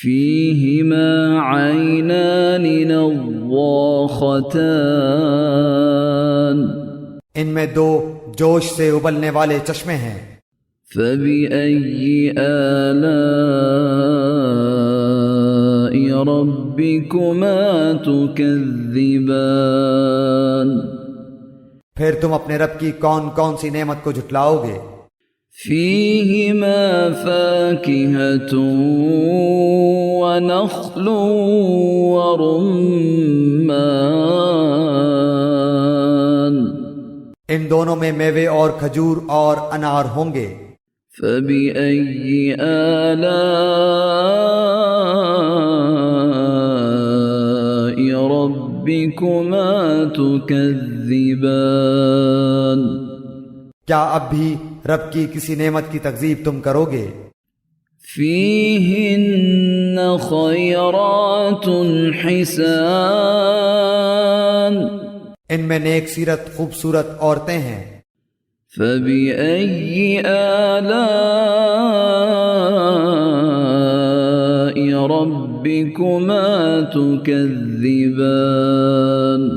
فيهما عينان نضاختان ان میں دو جوش سے ابلنے والے چشمے ہیں۔ فبأي آلاء ربكما تكذبان پھر تم اپنے رب کی کون کون سی نعمت کو جھٹلاؤ گے؟ فيهما فاكهة ونخل ورمان ان دونوں میں میوے اور کھجور اور انار ہوں گے۔ فبأي آلاء ربكما تكذبان کیا اب بھی رب کی کسی نعمت کی تکذیب تم کرو گے؟ فيهن خيرات حسان ان میں نیک سیرت خوبصورت عورتیں ہیں۔ فبأي آلاء ربكما تكذبان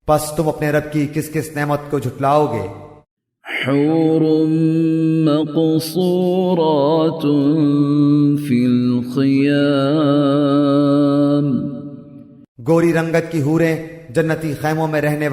پس تم اپنے رب کی کس کس نعمت کو جھٹلاؤ گے؟ حور مقصورات في الخيام گوری رنگت کی حوریں جنتی خیموں میں رہنے والی